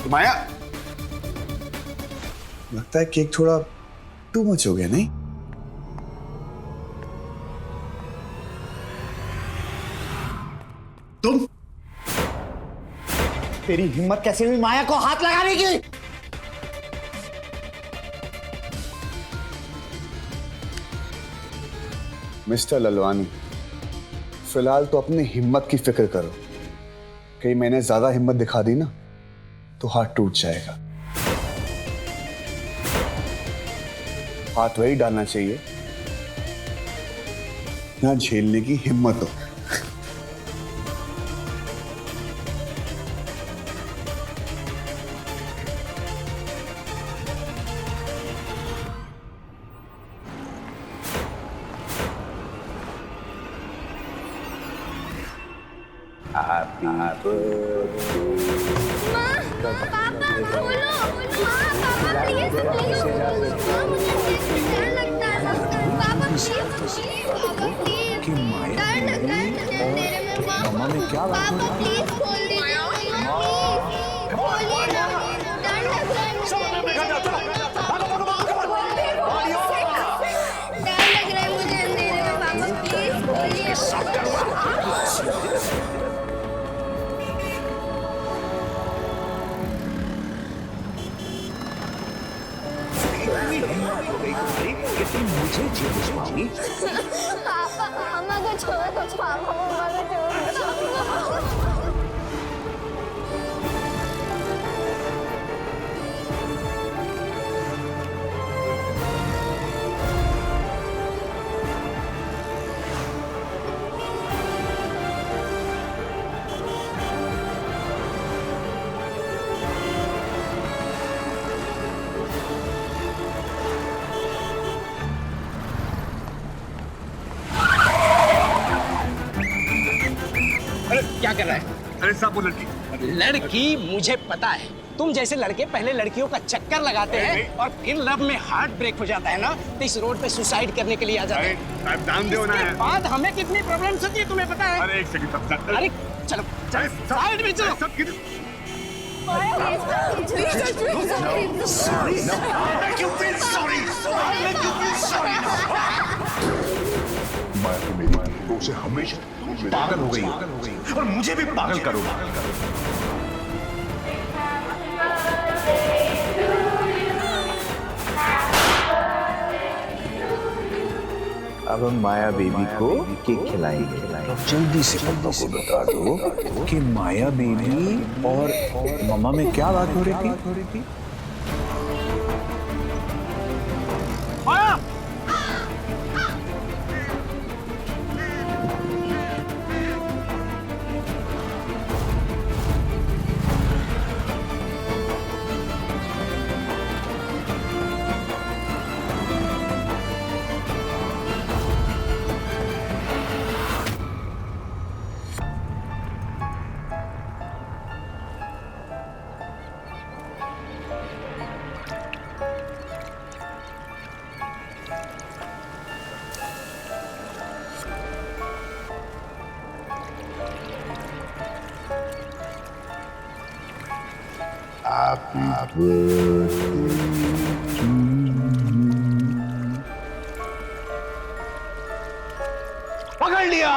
माया, लगता है केक थोड़ा टू मच हो गया नहीं? तुम तेरी हिम्मत कैसे हुई माया को हाथ लगाने की? मिस्टर ललवानी, फिलहाल तो अपनी हिम्मत की फिक्र करो। कहीं मैंने ज्यादा हिम्मत दिखा दी ना तो हाथ टूट जाएगा। हाथ वही डालना चाहिए जहां झेलने की हिम्मत हो। मम्मा में क्या बात हो रही है? मुझे पापा मम्मा को छोड़ दो, पापा मम्मा को छोड़ दो। क्या कर रहा है? अरे साहब, वो लड़की लड़की मुझे पता है। तुम जैसे लड़के पहले लड़कियों का चक्कर लगाते हैं और फिर लव में हार्ट ब्रेक हो जाता है ना, तो इस रोड पे सुसाइड करने के लिए आ जाते हैं। ध्यान दो ना। इसके बाद हमें कितनी प्रॉब्लम्स होती है तुम्हें पता है? अरे एक सेकंड, अरे चलो साइड में चलो। तो उसे हमेशा पागल हो गई और मुझे भी पागल करोगे। अब हम माया बेबी को केक खिलाएंगे। तो जल्दी से पापा को बता दो कि माया बेबी और मम्मा में क्या बात हो रही थी। पकड़ लिया।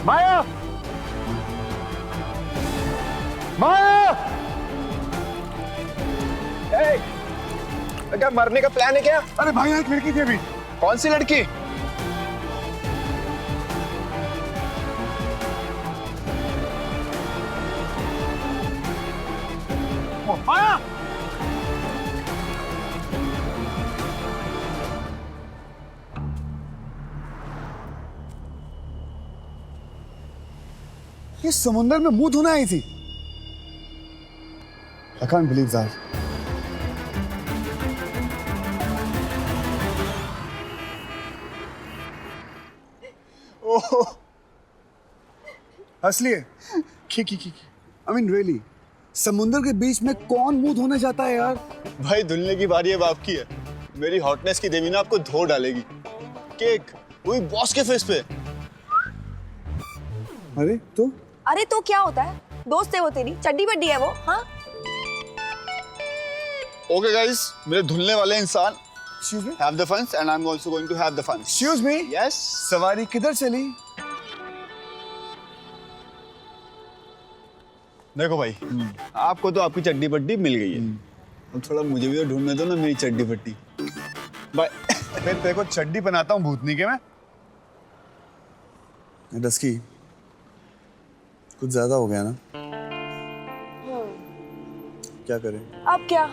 माया, माया, क्या मरने का प्लान है क्या? अरे भाई यहाँ एक लड़की थी अभी। कौन सी लड़की? माया। ये समुंदर में मुंह धोना आई थी। I can't believe that. ओह, हंस लिए? I mean really, समुंदर के बीच में कौन मुंह धोने जाता है यार? भाई धुलने की बारी अब आपकी है। मेरी हॉटनेस की देवी ना आपको धो डालेगी। केक वही बॉस के फेस पे। अरे तो अरे तो क्या होता है? दोस्त है वो तेरी, चड्डी बड्डी है वो। हाँ ओके गाइस, मेरे धुलने वाले इंसान Excuse me? have the fun and I'm also going to have the fun. Excuse me? Yes. सवारी किधर चली? देखो भाई, आपको तो आपकी चड्डी पट्टी मिल गई है। अब थोड़ा मुझे भी तो ढूंढने दो ना मेरी चड्डी पट्टी। बाय। मैं तेरे को चड्डी बनाता हूँ भूतनी के मैं। डस्की, कुछ ज्यादा हो गया ना? क्या करें? अब क्या?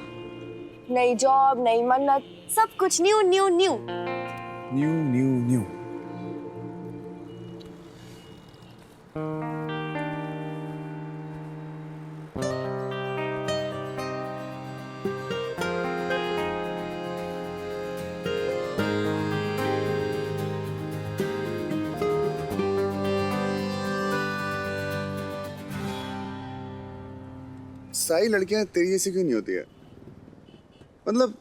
नई जॉब, नई मन्नत, सब कुछ new new new. New new new. सारी लड़कियां तेरी जैसी क्यों नहीं होती है? मतलब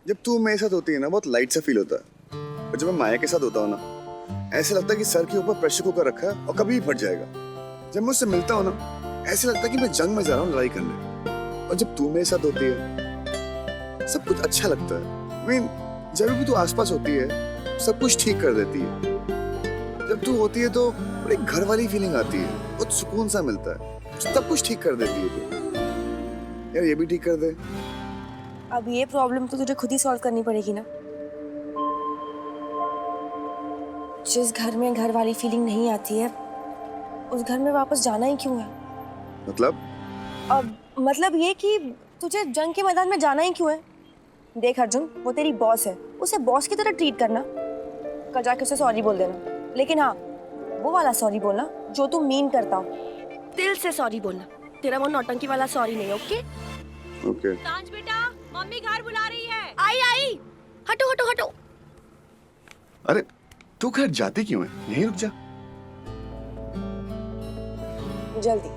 जब तू मेरे साथ होती है ना बहुत लाइट सा फील होता है, और जब मैं माया के साथ होता हूँ ना ऐसे लगता है कि सर के ऊपर प्रेशर कुकर रखा है और कभी भी फट जाएगा। जब मैं उससे मिलता हूँ ना ऐसे लगता है कि मैं जंग में जा रहा हूँ लड़ाई करने, और जब तू मेरे साथ होती है सब कुछ अच्छा लगता है। I mean, जब भी तू आसपास होती है सब कुछ ठीक कर देती है। जब तू होती है तो बड़ी घर वाली फीलिंग आती है, बहुत सुकून सा मिलता है। सब कुछ ठीक कर देती है तू। यार ये भी ठीक कर दे। अब ये प्रॉब्लम तो तुझे खुद ही सॉल्व करनी पड़ेगी ना। जिस घर में घर वाली फीलिंग नहीं आती है उस घर में वापस जाना ही क्यों है? मतलब? अब मतलब ये कि तुझे जंग के मैदान में जाना ही क्यों है? देख अर्जुन, वो तेरी बॉस है, उसे बॉस की तरह ट्रीट करना। कल जाके उसे सॉरी बोल देना, लेकिन हाँ वो वाला सॉरी बोलना जो तू मीन करता हो। दिल से सॉरी बोलना, तेरा वो नौटंकी वाला सॉरी नहीं। Okay okay. सांझ बेटा, मम्मी घर बुला रही है। आई आई, हटो हटो हटो। अरे तू घर जाती क्यों है? यहीं रुक जा। जल्दी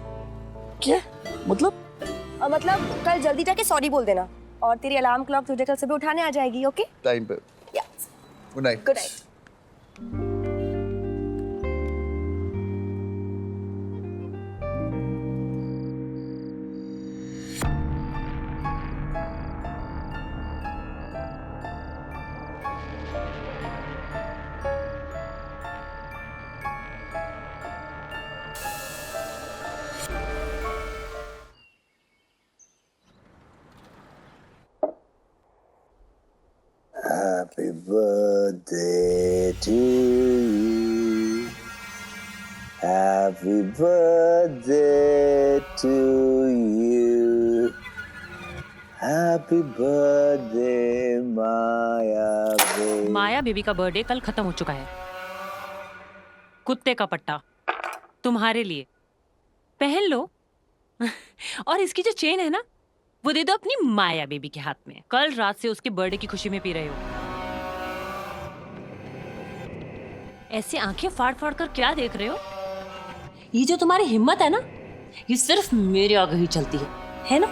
क्या मतलब? मतलब कल जल्दी जाके सॉरी बोल देना, और तेरी अलार्म क्लॉक तुझे कल सुबह उठाने आ जाएगी। ओके टाइम पे। Yes, good night. Good night. Happy birthday to you. Happy birthday to you. Happy birthday Maya baby. Maya baby का बर्थडे कल खत्म हो चुका है। कुत्ते का पट्टा तुम्हारे लिए, पहन लो। और इसकी जो चेन है ना वो दे दो अपनी माया बेबी के हाथ में। कल रात से उसके बर्थडे की खुशी में पी रहे हो। ऐसे आंखें फाड़ फाड़ कर क्या देख रहे हो? ये जो तुम्हारी हिम्मत है ना ये सिर्फ मेरे आगे ही चलती है ना?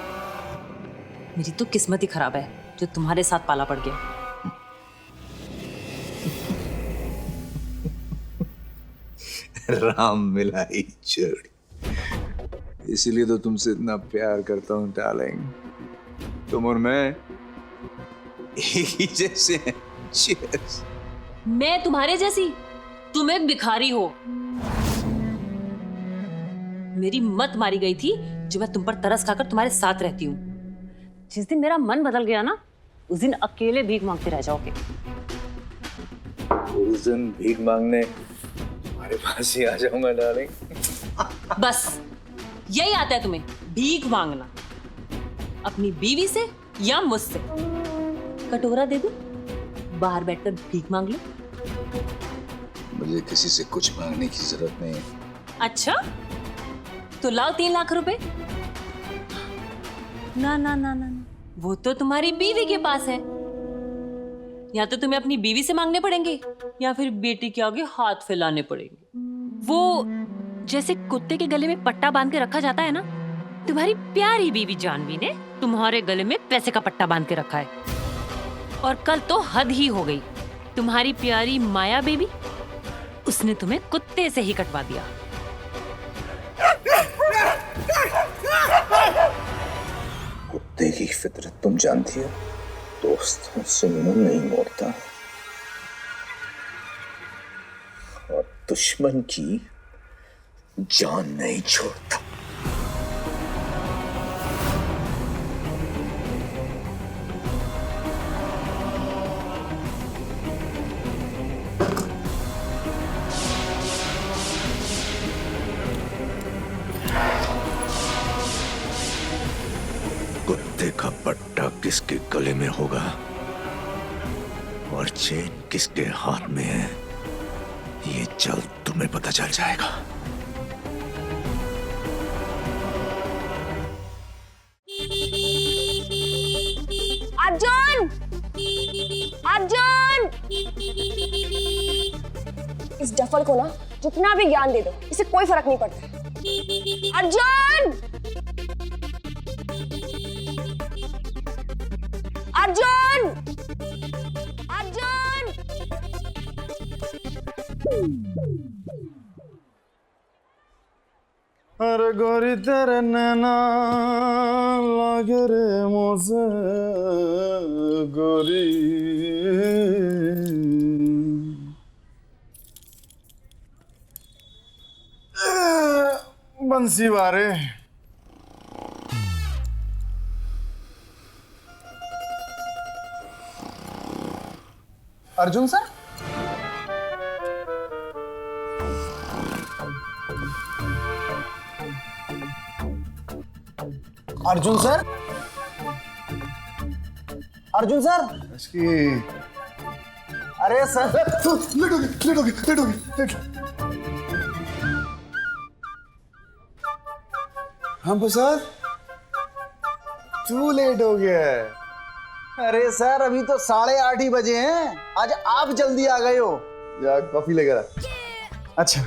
मेरी तो किस्मत ही खराब है जो तुम्हारे साथ पाला पड़ गया। राम मिलाई जोड़ी, इसीलिए तो तुमसे इतना प्यार करता हूँ डार्लिंग। तुम और मैं एक ही जैसे हैं। Cheers। मैं तुम्हारे जैसी? तुम एक भिखारी हो। मेरी मत मारी गई थी जो मैं तुम पर तरस खाकर तुम्हारे साथ रहती हूँ। जिस दिन मेरा मन बदल गया ना, उस दिन अकेले भीख मांगते रह जाओगे। उस दिन भीख मांगने हमारे पास ही आ जाऊंगा डार्लिंग। बस यही आता है तुम्हें, भीख मांगना, अपनी बीवी से या मुझसे। कटोरा दे दूं, बाहर बैठकर भीख मांग लो। मुझे किसी से कुछ मांगने की जरूरत नहीं है। अच्छा, तो लाओ 3 लाख रुपए। ना ना ना ना, वो तो तुम्हारी बीवी के पास है। या तो तुम्हें अपनी बीवी से मांगने पड़ेंगे या फिर बेटी के आगे हाथ फैलाने पड़ेंगे। वो जैसे कुत्ते के गले में पट्टा बांध के रखा जाता है ना, तुम्हारी प्यारी बीवी जानवी ने तुम्हारे गले में पैसे का पट्टा बांध के रखा है। और कल तो हद ही हो गई, तुम्हारी प्यारी माया बेबी, उसने तुम्हें कुत्ते से ही कटवा दिया। कुत्ते की फितरत तुम जानती हो, दोस्तों से मुंह नहीं मोड़ता और दुश्मन की जान नहीं छोड़ता। कुत्ते का पट्टा किसके गले में होगा और चेन किसके हाथ में है, ये जल्द तुम्हें पता चल जाएगा। अर्जुन! अर्जुन! इस डफर को ना जितना भी ज्ञान दे दो, इसे कोई फर्क नहीं पड़ता। अर्जुन! अर्जुन! अर्जुन! अरे गोरी तेरे नैना लागे रे मुझे गोरी। बंसी वारे। Arjun sir, Arjun sir, Arjun sir, इसकी अरे सर, लेट हो गई। हम प्रसाद, तू लेट हो गया है। अरे सर, अभी तो 8:30 ही बजे हैं। आज आप जल्दी आ गए हो। जा कॉफी लेकर आ। अच्छा,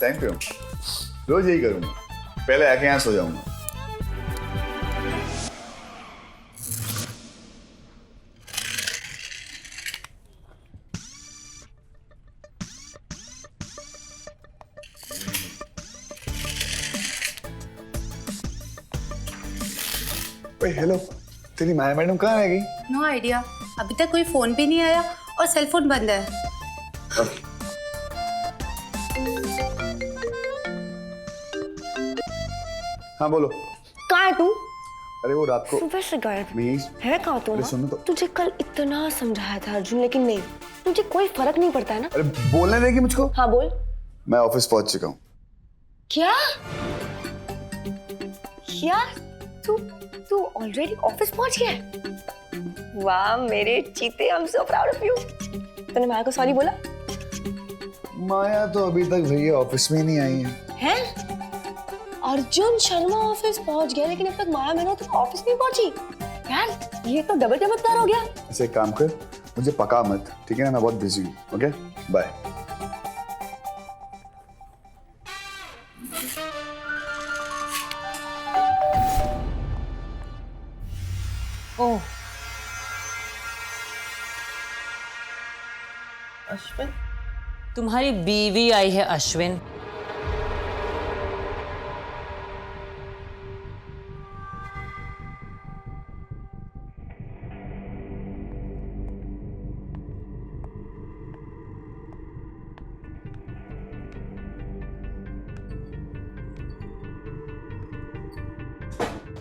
थैंक यू। रोज यही करूंगा, पहले आके यहाँ सो जाऊंगा। ओए हेलो, तेरी माया मैडम कहाँ रह गई? नो आइडिया, अभी तक कोई फोन भी नहीं आया और सेल फोन बंद है। हाँ बोलो। कहाँ है तू? अरे वो रात को सुबह से गायब प्लीज। है। कहाँ तू अरे ना? सुनो तो। तुझे कल इतना समझाया था अर्जुन, लेकिन नहीं, तुझे कोई फर्क नहीं पड़ता है ना। अरे बोलने देगी मुझको। हाँ बोल। मैं ऑफिस पहुंच चुका हूँ। क्या? क्या? तू तू ऑलरेडी ऑफिस पहुंच गया है? वाह मेरे चीते, I am so proud of you. तूने माया को सॉरी बोला? माया तो अभी तक भैया ऑफिस में ही नहीं आई है। हैं? अर्जुन शर्मा ऑफिस पहुंच गया, लेकिन अब तक माया मेनू तो ऑफिस नहीं पहुंची। यार ये तो डबल चमत्कार हो गया। ऐसे एक काम कर, मुझे पका मत, ठीक है ना? मैं बहुत बिजी हूँ। Okay bye. ओह अश्विन, तुम्हारी बीवी आई है अश्विन।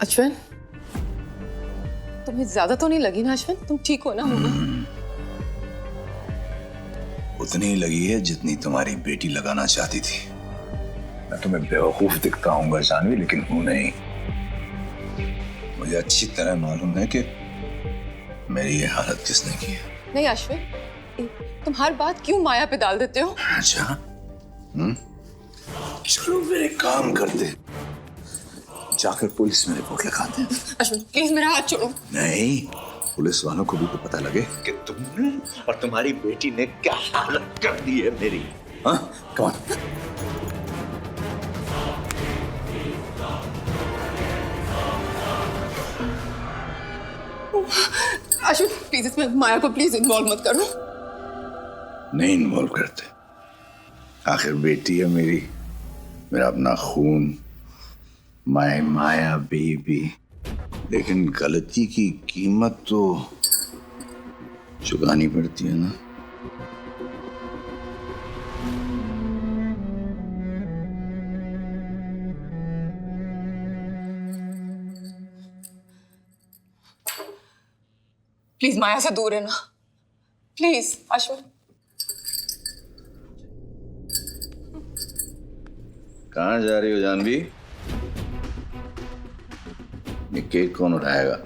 अश्विन, तुम्हें ज्यादा तो नहीं लगी ना अश्विन? तुम ठीक हो ना? उतनी ही लगी है जितनी तुम्हारी बेटी लगाना चाहती थी। मैं तुम्हें बेवकूफ दिखता हूँ जानवी, लेकिन हूं नहीं। मुझे अच्छी तरह मालूम है कि मेरी ये हालत किसने की है। नहीं अश्विन, तुम हर बात क्यों माया पे डाल देते हो? अच्छा, चलो मेरे काम करते, जाकर पुलिस में रिपोर्ट लिखाते हैं। अश्विन प्लीज मेरा हाथ छोड़ो। नहीं, पुलिस वालों को भी तो पता लगे कि तुमने और तुम्हारी बेटी ने क्या हालत कर दी है मेरी। हाँ, कौन? अश्विन प्लीज इसमें माया को प्लीज इन्वॉल्व मत करो। नहीं इन्वॉल्व करते, आखिर बेटी है मेरी, मेरा अपना खून, माय माया बेबी। लेकिन गलती की कीमत तो चुकानी पड़ती है ना। प्लीज माया से दूर रहना, प्लीज अश्विन। कहाँ जा रही हो जानवी? ये केक कौन उठाएगा?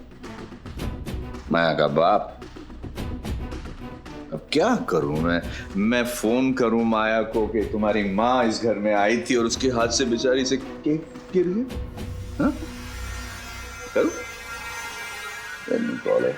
माया का बाप। अब क्या करूं मैं फोन करूं माया को कि तुम्हारी माँ इस घर में आई थी और उसके हाथ से बेचारी से केक गिर गया? हाँ? करूं? कॉल है।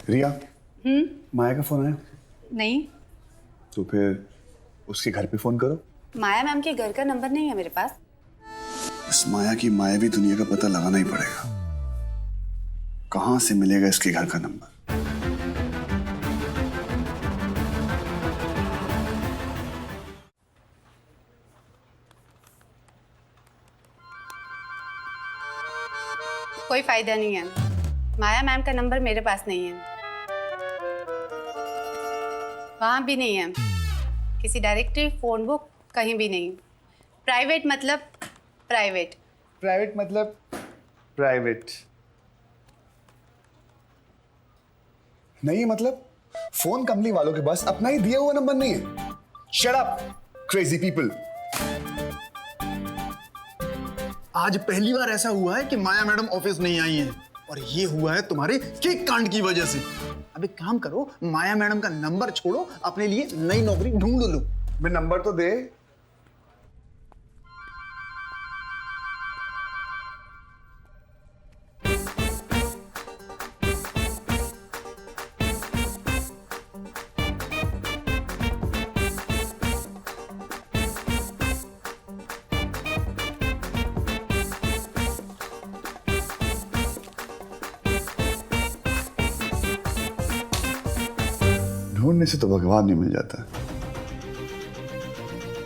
रिया, माया का फोन आया? नहीं, तो फिर उसके घर पे फोन करो। माया मैम के घर का नंबर नहीं है मेरे पास। इस माया की मायावी दुनिया का पता लगाना ही पड़ेगा। कहां से मिलेगा इसके घर का नंबर? कोई फायदा नहीं है, माया मैम का नंबर मेरे पास नहीं है, वहां भी नहीं है, किसी डायरेक्टरी फोन बुक कहीं भी नहीं। प्राइवेट मतलब प्राइवेट। प्राइवेट मतलब प्राइवेट नहीं, मतलब फोन कंपनी वालों के पास अपना ही दिया हुआ नंबर नहीं है। Shut up crazy people. आज पहली बार ऐसा हुआ है कि माया मैडम ऑफिस नहीं आई हैं, और ये हुआ है तुम्हारे केक कांड की वजह से। अब एक काम करो, माया मैडम का नंबर छोड़ो, अपने लिए नई नौकरी ढूंढ लो। मैं नंबर तो दे। ढूंढने से तो भगवान नहीं मिल जाता।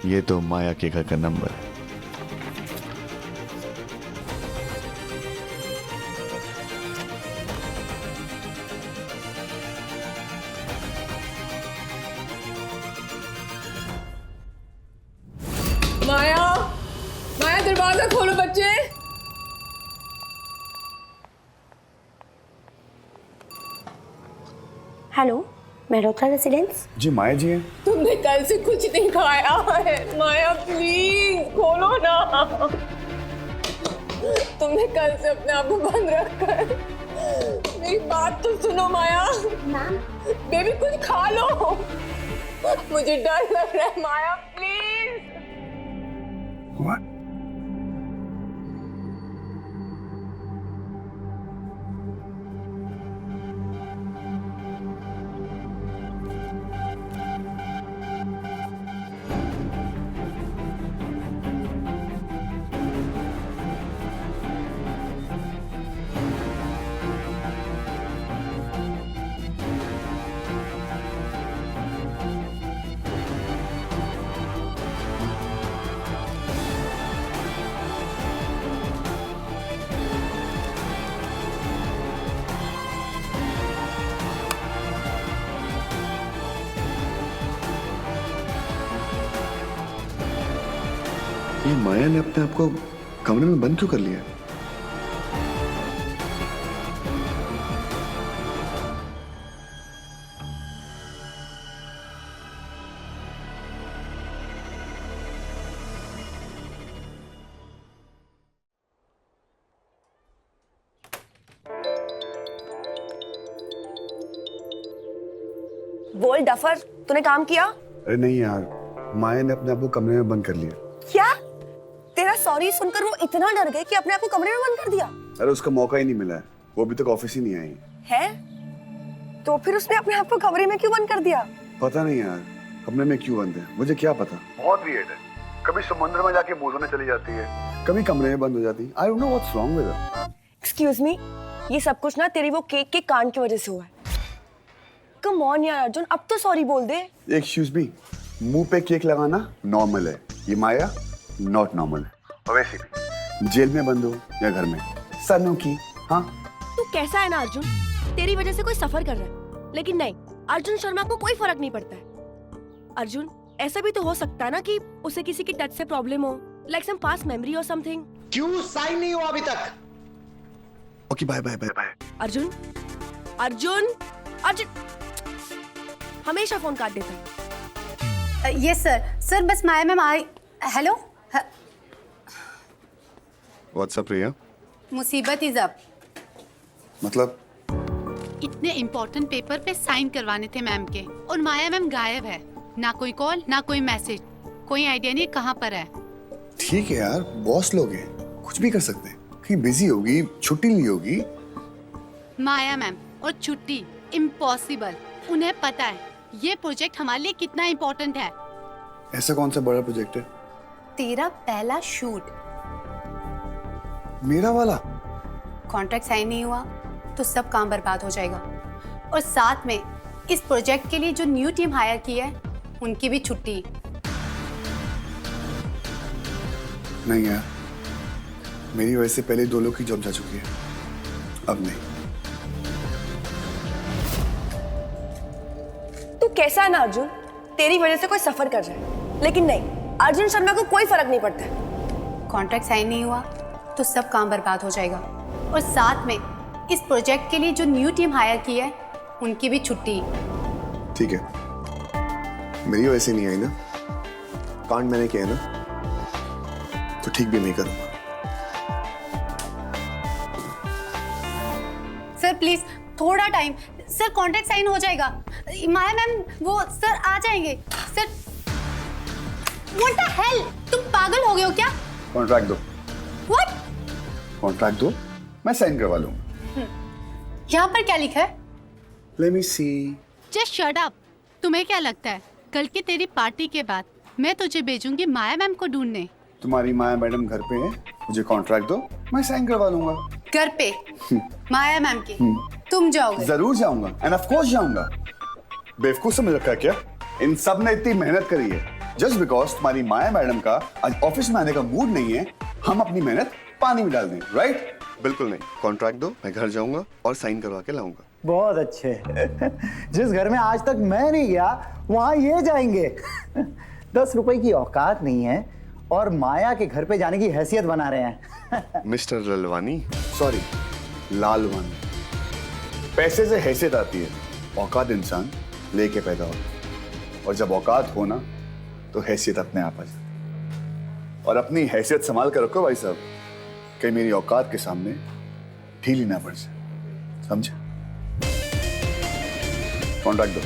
ये तो माया के घर का नंबर है। माया, माया दरवाजा खोलो बच्चे। Hello, Mehrotra residence. जी माया जी हैं। तुमने कल से कुछ नहीं खाया है, माया प्लीज खोलो ना। तुमने कल से अपने आप को बंद रखा है। मेरी बात तो सुनो माया। बेबी कुछ खा लो। मुझे डर लग रहा है माया, प्लीज। What? ये माया ने अपने आप को कमरे में बंद क्यों कर लिया? बोल डफर, तूने काम किया? अरे नहीं यार, माया ने अपने आप को कमरे में बंद कर लिया। क्या? तेरा सॉरी सुनकर वो इतना डर गए कि अपने आप को कमरे में बंद कर दिया? अरे उसका मौका ही नहीं मिला है, वो अभी तक ऑफिस ही नहीं आई है? तो फिर उसने अपने आप को कमरे में क्यों बंद कर दिया? पता नहीं यार, कमरे में क्यों बंद है, मुझे क्या पता। बहुत वियर्ड है, कभी समुद्र में जाके बूझने चली जाती है, कभी कमरे में बंद हो जाती है। I don't know what's wrong with her. Excuse me, ये सब कुछ ना तेरी वो केक के कांड की वजह से हुआ है। कम ऑन यार अर्जुन, अब तो सॉरी बोल दे। एक्सक्यूज मी, मुंह पे केक लगाना नॉर्मल है, ये माया नॉट नॉर्मल है। और वैसे भी जेल में बंद हो या घर में, सनों की। हाँ तू कैसा है ना अर्जुन, तेरी वजह से कोई सफर कर रहा है, लेकिन नहीं, अर्जुन शर्मा को कोई फर्क नहीं पड़ता है। अर्जुन, ऐसा भी तो हो सकता है ना कि उसे किसी की टच से प्रॉब्लम हो, लाइक सम पास्ट मेमोरी और समथिंग। क्यों साइन नहीं हुआ अभी तक? Okay bye bye bye bye. Arjun Arjun Arjun हमेशा फोन काट देता है। Yes sir. सर बस माया मैम आई। हेलो। What's up Priya? मुसीबत इज अप। मतलब? इतने इम्पोर्टेंट पेपर पे साइन करवाने थे मैम के, और माया मैम गायब है। ना कोई कॉल, ना कोई मैसेज, कोई आइडिया नहीं कहाँ पर है। ठीक है यार, बॉस लोग हैं, कुछ भी कर सकते हैं। कहीं बिजी होगी, छुट्टी ली होगी। माया मैम और छुट्टी इम्पॉसिबल। उन्हें पता है ये प्रोजेक्ट हमारे लिए कितना इम्पोर्टेंट है। ऐसा कौन सा बड़ा प्रोजेक्ट है? तेरा पहला शूट। मेरा वाला? कॉन्ट्रैक्ट साइन नहीं हुआ तो सब काम बर्बाद हो जाएगा, और साथ में इस प्रोजेक्ट के लिए जो न्यू टीम हायर की है उनकी भी छुट्टी। नहीं यार, मेरी वजह से पहले 2 लोग की जॉब जा चुकी है, अब नहीं। तू कैसा है ना अर्जुन, तेरी वजह से कोई सफर कर रहा है, लेकिन नहीं, अर्जुन शर्मा को कोई फर्क नहीं पड़ता है। कॉन्ट्रैक्ट साइन नहीं हुआ तो सब काम बर्बाद हो जाएगा, और साथ में इस प्रोजेक्ट के लिए जो न्यू टीम हायर की है उनकी भी छुट्टी। ठीक है, मेरी वजह से नहीं आई ना, कांड मैंने किया है ना, तो ठीक भी नहीं करूंगा। सर प्लीज थोड़ा टाइम। सर कॉन्ट्रैक्ट साइन हो जाएगा। माया मैम वो सर आ जाएंगे। सर व्हाट द हेल, तुम पागल हो गए हो क्या? कॉन्ट्रैक्ट दो। व्हाट? कॉन्ट्रैक्ट दो, मैं साइन करवा लूंगा। यहाँ पर क्या लिखा है? Let me see. Just shut up. तुम्हें क्या लगता है कल की तेरी पार्टी के बाद मैं तुझे भेजूंगी माया मैम को ढूंढने? तुम्हारी माया मैडम घर पे है, मुझे कॉन्ट्रैक्ट दो, मैं साइन करवा लूंगा। घर पे माया मैम की? तुम जाओगे? जरूर जाऊंगा, एंड ऑफ कोर्स जाऊंगा। बेवकूफ समझ रखा है क्या? इन सब ने इतनी मेहनत करी है, जस्ट बिकॉज तुम्हारी माया मैडम का आज ऑफिस में आने का मूड नहीं है, हम अपनी मेहनत पानी में डाल दें, राइट? बिल्कुल नहीं, कॉन्ट्रैक्ट दो, मैं घर जाऊंगा और साइन करवा के लाऊंगा। बहुत अच्छे। जिस घर में आज तक मैं नहीं गया वहां ये जाएंगे। 10 रुपए की औकात नहीं है और माया के घर पे जाने की हैसियत बना रहे हैं। मिस्टर ललवानी, सॉरी लालवानी, पैसे से हैसियत आती है, औकात इंसान लेके पैदा होता, और जब औकात हो ना तो हैसियत अपने आप आ जाती। और अपनी हैसियत संभाल कर रखो भाई साहब, कहीं मेरी औकात के सामने ढीली ना पड़ जाए, समझे? कॉन्ट्रैक्ट दो।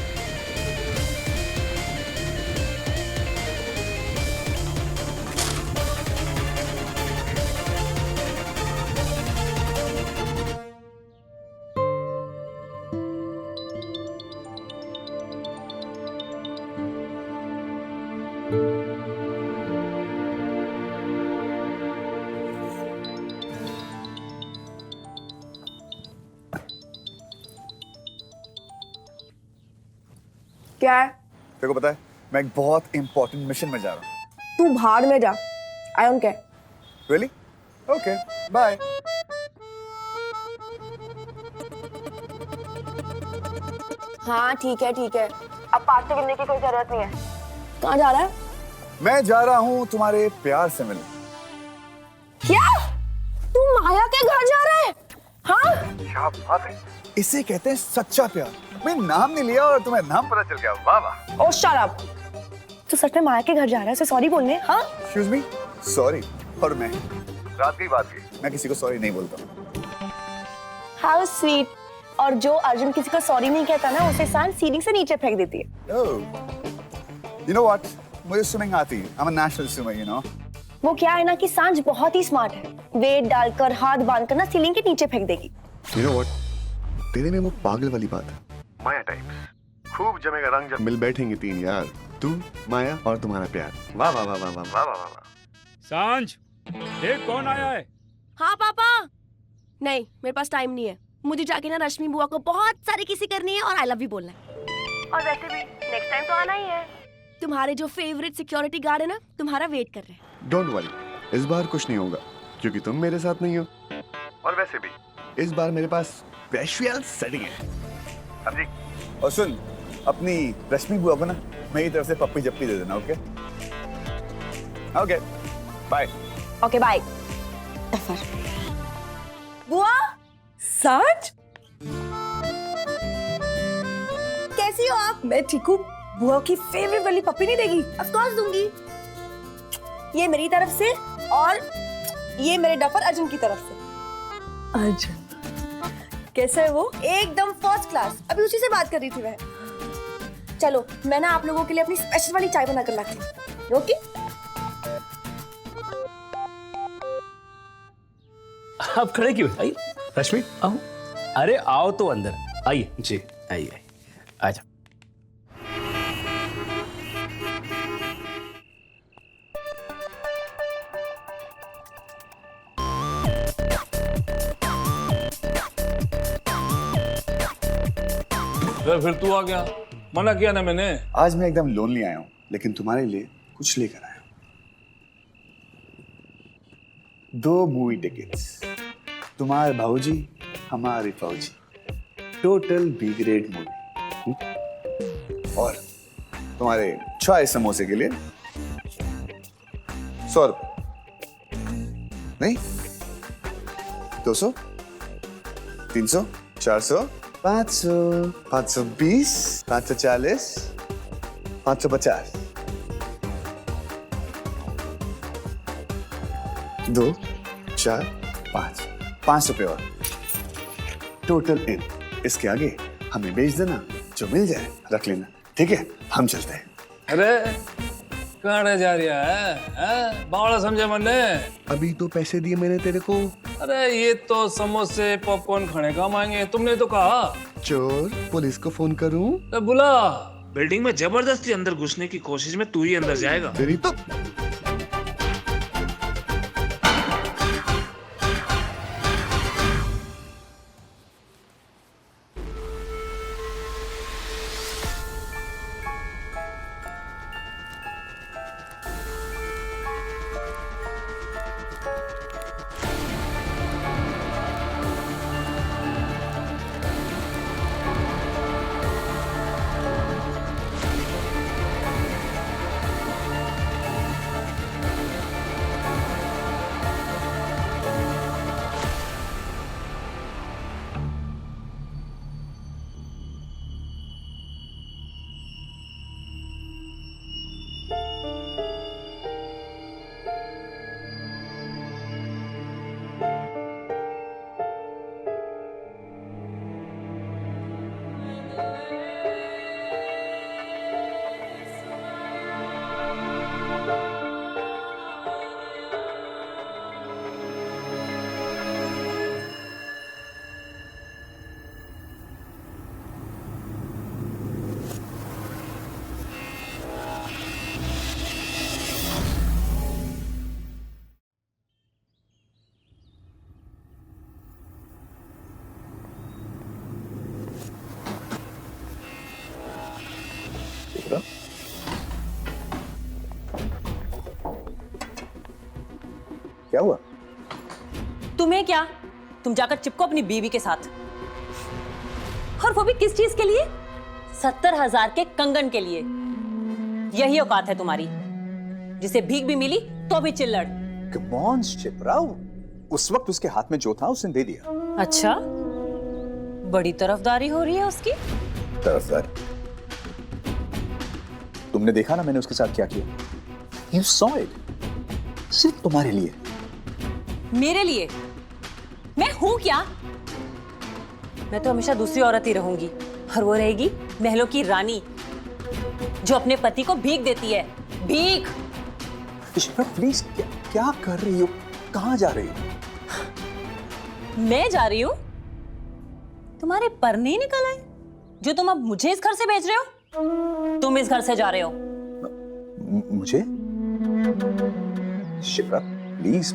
क्या है? तेरे को पता है मैं एक बहुत इंपॉर्टेंट मिशन में जा रहा हूँ। तू भाड़ में जा। I don't care. Really? Okay, bye. हाँ ठीक है ठीक है, अब पार्टी करने की कोई जरूरत नहीं है। कहाँ जा रहा है? मैं जा रहा हूँ तुम्हारे प्यार से मिलने। क्या? तू माया के घर जा रहा है? हाँ? क्या बात है? इसे कहते हैं सच्चा प्यार। मैं नाम नहीं लिया और तुम्हें नाम पता चल गया। वाह वाह। ओ शट अप। तू सच में माया के घर जा रहा है? उसे सॉरी बोलने? हाँ? Excuse me, sorry. और मैं रात की बात की, मैं किसी को सॉरी नहीं बोलता। How sweet. और जो अर्जुन किसी को सॉरी नहीं कहता ना, उसे सांड सीढ़ी से नीचे फेंक देती है। यू नो व्हाट, मुझे स्विमिंग आती है। I am a national swimmer, you know. वो क्या है ना कि सांझ बहुत ही स्मार्ट है। वेट डालकर हाथ बांधकर ना सीलिंग के नीचे फेंक देगी। यू नो व्हाट, तेरे में वो पागल वाली बात है। माया टाइप्स खूब जमेगा रंग जब मिल बैठेंगे तीन यार, तू, माया और तुम्हारा प्यार। वाह वाह वाह वाह वाह वाह वाह वाह। सांझ, देख कौन आया है। हाँ पापा। नहीं, मेरे पास टाइम नहीं है। मुझे जाके ना रश्मि बुआ को बहुत सारी किसी करनी है और आई लव यू बोलना है। और वैसे भी नेक्स्ट टाइम तो आना ही है। तुम्हारे जो फेवरेट सिक्योरिटी गार्ड है ना, तुम्हारा वेट कर रहे हैं। डोंट वरी, इस बार कुछ नहीं होगा क्योंकि तुम मेरे साथ नहीं हो। और वैसे भी इस बार मेरे पास स्पेशल सेटिंग है। अभी और सुन, अपनी रश्मि बुआ को ना मेरी तरफ से पप्पी जप्पी दे देना। Okay okay, bye. Okay bye. बुआ, सांझ, कैसी हो आप? मैं ठीक हूँ। बुआ की फेवरेट वाली पप्पी नहीं देगी? ऑफ कोर्स दूंगी। ये मेरी तरफ से और ये मेरे डफर अर्जुन की तरफ से। अर्जुन कैसा है वो? एकदम फर्स्ट क्लास। अभी उसी से बात कर रही थी मैं। चलो मैं ना आप लोगों के लिए अपनी स्पेशल वाली चाय बना कर लाती हूँ। ओके? आप खड़े क्यों? आइए रश्मि, आओ। अरे आओ तो अंदर आइए। जी आइए, आजा। फिर तू आ गया, मना किया ना मैंने। आज मैं एकदम लोनली आया हूँ, लेकिन तुम्हारे लिए कुछ लेकर आया हूँ। 2 मूवी टिकट्स, तुम्हारे भाऊजी हमारी फौजी, टोटल बी ग्रेड मूवी। और तुम्हारे 6 समोसे के लिए 100 रुपए। नहीं, 200, 300, 400, 500, 520, 540, 550, 2, 4, 5, 5 रुपए और टोटल इन। इसके आगे हमें बेच देना, जो मिल जाए रख लेना। ठीक है, हम चलते हैं। अरे कहाँ जा रहा है? बावड़ा समझे मैंने। अभी तो पैसे दिए मैंने तेरे को। अरे ये तो समोसे पॉपकॉर्न खाने काम आएंगे, तुमने तो कहा। चोर, पुलिस को फोन करूं? तो बुला। बिल्डिंग में जबरदस्ती अंदर घुसने की कोशिश में तू ही अंदर जाएगा। तेरी तो क्या हुआ? तुम्हें क्या, तुम जाकर चिपको अपनी बीवी के साथ। और वो भी किस चीज के लिए? 70,000 के कंगन के लिए। यही औकात है तुम्हारी, जिसे भीख भी मिली तो भी चिल्लड़। Come on, शिप्रा, उस वक्त उसके हाथ में जो था उसने दे दिया। अच्छा, बड़ी तरफदारी हो रही है उसकी। तरफदारी? तुमने देखा ना मैंने उसके साथ क्या किया? You saw it. सिर्फ तुम्हारे लिए। मेरे लिए? मैं हूं क्या? मैं तो हमेशा दूसरी औरत ही रहूंगी, और वो रहेगी महलों की रानी, जो अपने पति को भीख देती है। भीख। शिप्रा प्लीज, क्या कर रही हो? कहां जा रही हो? मैं जा रही हूं? तुम्हारे पर नहीं निकल आए जो तुम अब मुझे इस घर से भेज रहे हो? तुम इस घर से जा रहे हो। मुझे? शिप्रा प्लीज,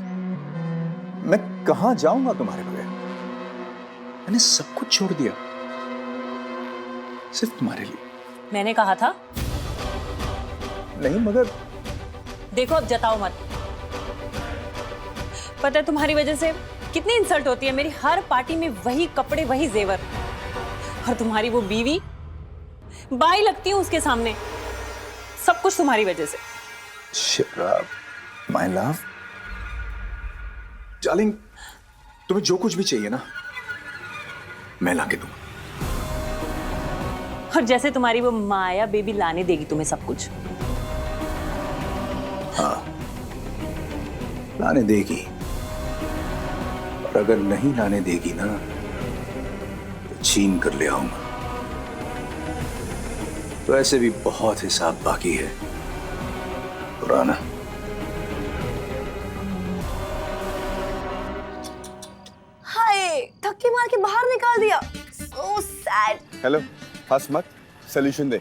मैं कहां जाऊंगा तुम्हारे बगैर? मैंने सब कुछ छोड़ दिया सिर्फ तुम्हारे लिए। मैंने कहा था। नहीं मगर देखो, अब जताओ मत। पता है तुम्हारी वजह से कितनी इंसल्ट होती है मेरी। हर पार्टी में वही कपड़े, वही जेवर, और तुम्हारी वो बीवी बाई लगती हूँ उसके सामने। सब कुछ तुम्हारी वजह से। शिप्रा, माय लव, डार्लिंग, तुम्हें जो कुछ भी चाहिए ना मैं लाके दूंगा। और जैसे तुम्हारी वो माया बेबी लाने देगी तुम्हें सब कुछ। हाँ, लाने देगी, और अगर नहीं लाने देगी ना तो छीन कर ले आऊंगा। तो ऐसे भी बहुत हिसाब बाकी है पुराना। हाय, धक्के मार के बाहर निकाल दिया। So sad. हेलो, हंस मत, सोल्यूशन दे।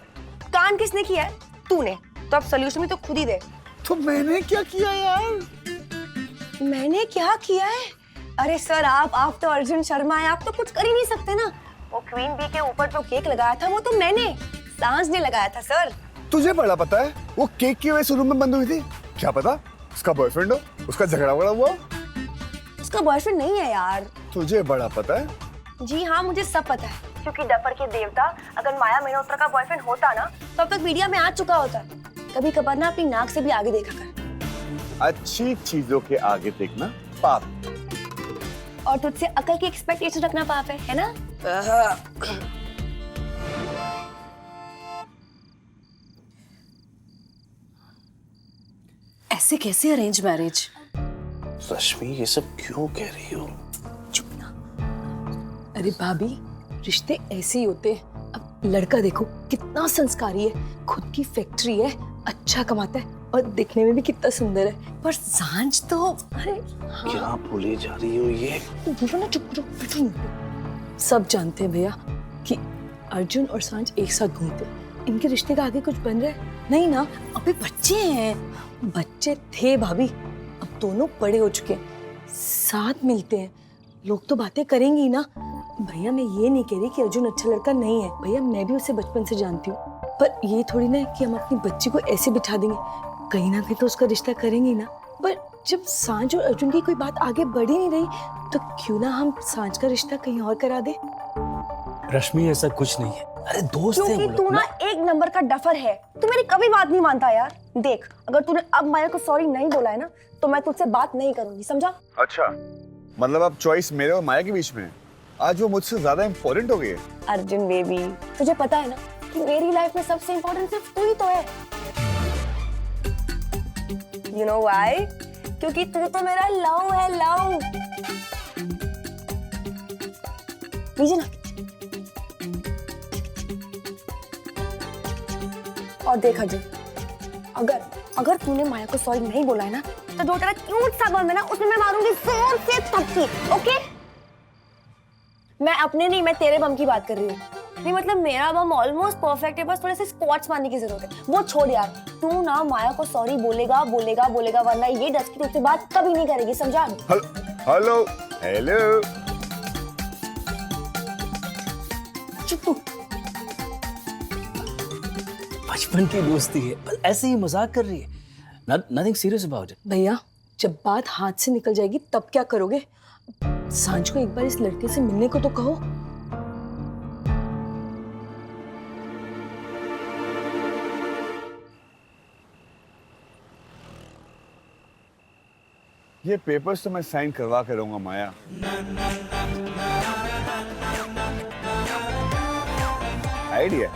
कान किसने किया है? तूने। तो अब सोल्यूशन भी तो खुद ही दे। तो मैंने क्या किया यार? मैंने क्या किया है? अरे सर, आप तो अर्जुन शर्मा है, आप तो कुछ कर ही नहीं सकते ना। वो क्वीन बी के ऊपर जो केक लगाया था वो तो मैंने, सांझ ने लगाया था सर। तुझे बड़ा पता है वो केक की वजह से रूम में बंद हुई थी? क्या पता उसका बॉयफ्रेंड हो, उसका झगड़ा हुआ। उसका बॉयफ्रेंड नहीं है यार। तुझे बड़ा पता है? जी हाँ, मुझे सब पता है, क्योंकि डफर के देवता अगर माया मेहरोत्रा का बॉयफ्रेंड होता ना तो अब तक मीडिया में आ चुका होता। कभी कभार ना अपनी नाक से भी आगे देखा कर। अच्छी चीजों के आगे देखना पाप, और तुझसे अकल की एक्सपेक्टेशन रखना पाप है ना? ऐसे कैसे अरेंज मैरिज? रश्मि, ये सब क्यों कह रही हो? चुप ना। अरे भाभी, रिश्ते ऐसे ही होते हैं। अब लड़का देखो कितना संस्कारी है, खुद की फैक्ट्री है, अच्छा कमाता है और दिखने में भी कितना सुंदर है। पर सांझ तो अरे हाँ। क्या बोले जा रही हो ये? बोलो ना, चुप करो। सब जानते हैं भैया कि अर्जुन और सांझ एक साथ घूमते, इनके रिश्ते का आगे कुछ बन रहा है नहीं ना? अबे बच्चे हैं। बच्चे थे भाभी, अब दोनों बड़े हो चुके हैं, साथ मिलते हैं, लोग तो बातें करेंगे ही ना। भैया मैं ये नहीं कह रही कि अर्जुन अच्छा लड़का नहीं है, भैया मैं भी उसे बचपन से जानती हूँ, पर ये थोड़ी ना कि हम अपनी बच्ची को ऐसे बिठा देंगे, कहीं ना कहीं तो उसका रिश्ता करेंगे ही ना। पर जब सांझ और अर्जुन की कोई बात आगे बढ़ ही नहीं रही तो क्यों ना हम सांझ का रिश्ता कहीं और करा दे। रश्मि, ऐसा कुछ नहीं है। अरे दोस्त है क्योंकि तू ना एक नंबर का डफर है, तू मेरी कभी बात नहीं मानता यार। देख, अगर तूने अब माया को सॉरी नहीं बोला है ना तो मैं तुझसे बात नहीं करूंगी, समझा? अच्छा, मतलब अब चॉइस मेरे और माया के बीच में है। आज वो मुझसे ज्यादा इम्पोर्टेंट हो गई है। अर्जुन बेबी, तुझे पता है ना कि मेरी लाइफ में सबसे इम्पोर्टेंट सिर्फ तू ही तो है। You know why? क्योंकि तू तो मेरा लव है, लव। लीजिए ना। और देख अर्जुन, अगर तूने माया को सॉरी नहीं बोला है ना तो जो तेरा क्यूट सा बम है ना उसमें मैं मारूंगी जोर से थप्पी, ओके? मैं अपने नहीं, मैं तेरे बम की बात कर रही हूँ। नहीं मतलब मेरा बम ऑलमोस्ट परफेक्ट है, बस थोड़े से स्क्वाट्स मारने की जरूरत है। वो छोड़ यार, तू ना माया को सॉरी बोलेगा वरना ये डस की तुझसे बात कभी नहीं करेगी, समझा? Hello hello. चुप। बचपन की दोस्ती है, बस ऐसे ही मजाक कर रही है। Nothing serious about it. भैया जब बात हाथ से निकल जाएगी तब क्या करोगे? सांझ को एक बार इस लड़के से मिलने को तो कहो। ये पेपर्स तो मैं साइन करवा के रहूंगा माया। आइडिया।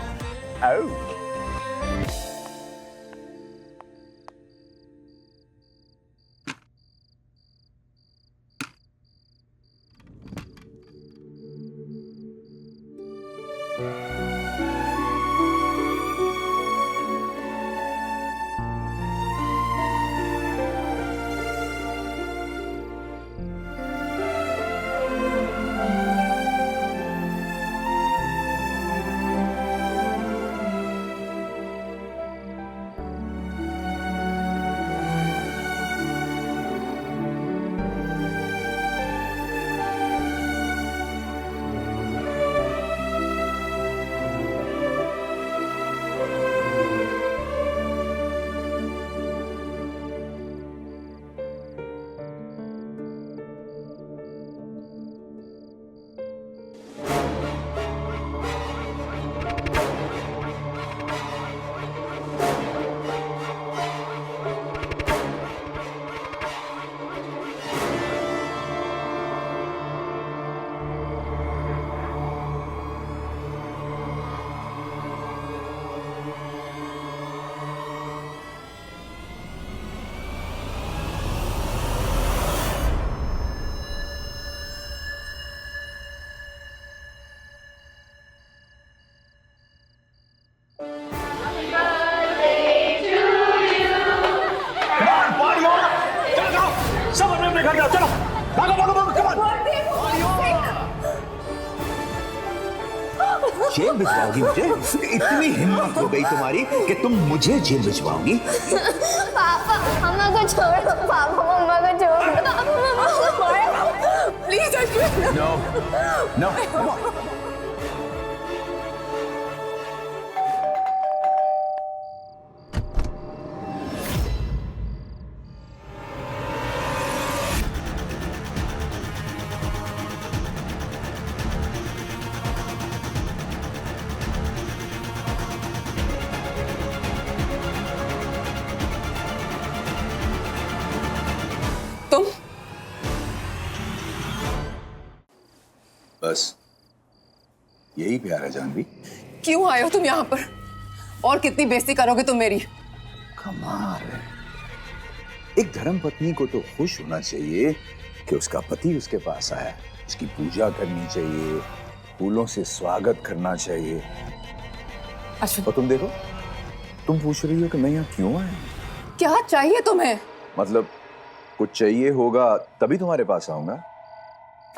सब अपने अपने घर जाओ, चलो भागो भागो भागो, कम ऑन। जेल भिजवाओगी मुझे? इतनी हिम्मत हो गई तुम्हारी कि तुम मुझे जेल भिजवाओगी? पापा मम्मा को छोड़ो, पापा मम्मा को छोड़ो। Please Ashwin. No no, come on. तुम बस यही प्यार है जानवी? क्यों आए हो तुम यहाँ पर? और कितनी बेइज्जती करोगे तुम मेरी? कमाल है। एक धर्मपत्नी को तो खुश होना चाहिए कि उसका पति उसके पास आया, उसकी पूजा करनी चाहिए, फूलों से स्वागत करना चाहिए। अश्विन, और तुम देखो, तुम पूछ रही हो कि मैं यहाँ क्यों आया? क्या चाहिए तुम्हें? मतलब कुछ चाहिए होगा तभी तुम्हारे पास आऊंगा।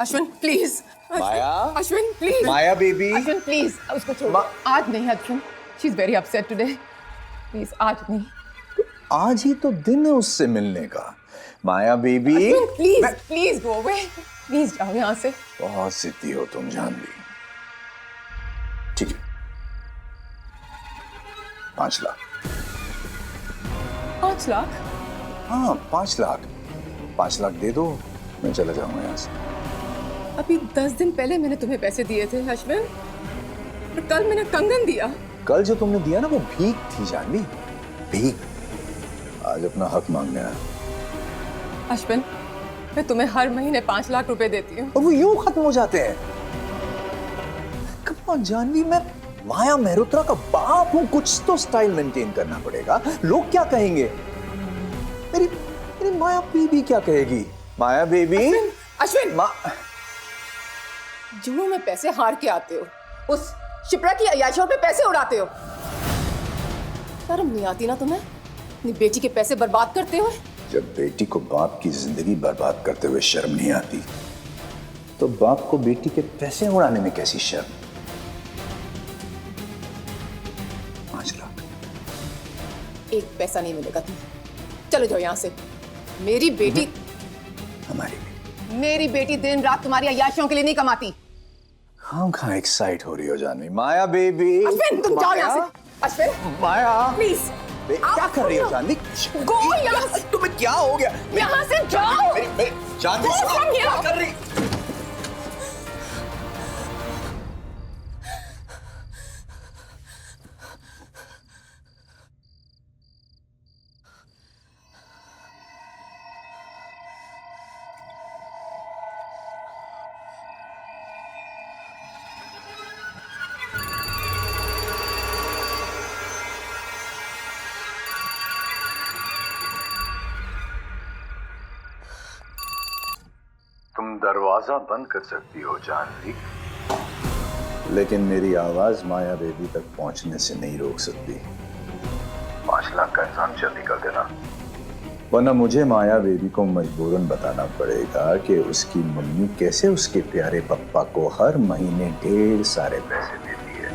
Ashwin please. Maya, Ashwin please. Maya baby. Ashwin please उसको छोड़ो। आज नहीं Ashwin, she is very upset today. Please आज नहीं। आज ही तो दिन है उससे मिलने का। Maya baby please please go away. Please जाओ यहाँ से। बहुत जिद्दी हो तुम जानवी। ठीक है, 5 लाख। 5 लाख? हाँ 5 लाख। 5 लाख दे दो, मैं चला जाऊंगा यहाँ से। अभी 10 दिन पहले मैंने तुम्हें पैसे दिए थे अश्विन, और कल मैंने कंगन दिया। कल जो तुमने दिया ना वो भीख थी जानवी, भीख। आज अपना हक मांगने आया। अश्विन मैं तुम्हें हर महीने 5 लाख रुपए देती हूँ। और वो यूं खत्म हो जाते हैं। कम ऑन जानवी, मैं माया मेहरोत्रा का बाप हूं, कुछ तो स्टाइल मेंटेन करना पड़ेगा। लोग क्या कहेंगे? मेरी माया बेबी क्या कहेगी? माया बेबी। अश्विन जुए में पैसे हार के आते हो, उस शिप्रा की अय्याशियों पे पैसे उड़ाते हो। शर्म नहीं आती ना तुम्हें अपनी बेटी के पैसे बर्बाद करते हुए? जब बेटी को बाप की जिंदगी बर्बाद करते हुए शर्म नहीं आती, तो बाप को बेटी के पैसे उड़ाने में कैसी शर्म? 5 लाख। एक पैसा नहीं मिलेगा तुम्हें। चलो जाओ यहाँ से। मेरी बेटी, मेरी बेटी दिन रात तुम्हारी अय्याशियों के लिए नहीं कमाती। हम कहाँ एक्साइट हो रही हो जानवी? माया बेबी। अश्विन तुम जाओ यहाँ से। अश्विन माया प्लीज क्या कर रही हो जानवी? गो यहाँ से, तुम्हें क्या हो गया? यहाँ से जाओ। Janvi Go from here. क्या कर रही? तुम दरवाजा बंद कर सकती हो जानवी, लेकिन मेरी आवाज माया बेबी तक पहुंचने से नहीं रोक सकती। 5 लाख का इंतजाम जल्दी कर देना, वरना मुझे माया बेबी को मजबूरन बताना पड़ेगा कि उसकी मम्मी कैसे उसके प्यारे पप्पा को हर महीने ढेर सारे पैसे देती है।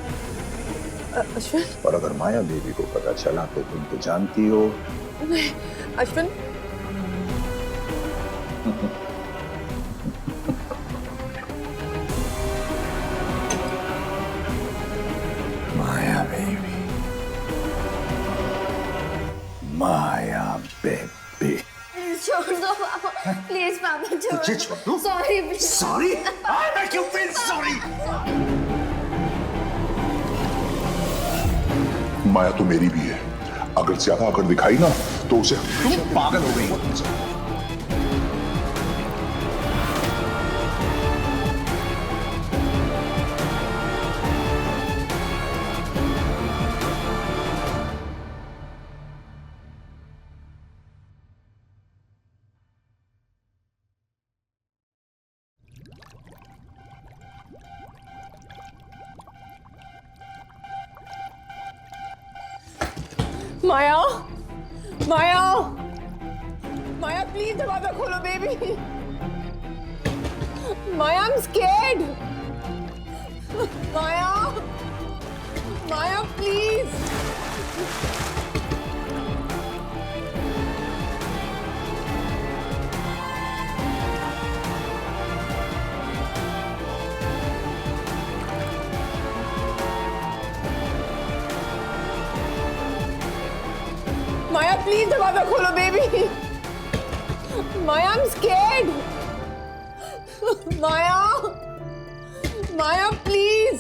अश्विन, और अगर माया बेबी को पता चला तो तुम तो जानती हो। नहीं, अश्विन। माया बेबी, माया बेबी। छोड़ दो पापा, प्लीज पापा छोड़। तुझे छोड़ दूं? Sorry sorry? I make you feel sorry. माया तो मेरी भी है, अगर ज्यादा अकड़ दिखाई ना तो उसे। तुम पागल हो गई हो। माया, माया, माया प्लीज दरवाजा खोलो baby. Maya I am scared. Maya, Maya please. Maya please दरवाजा खोलो baby. Maya I am scared. Maya, Maya please.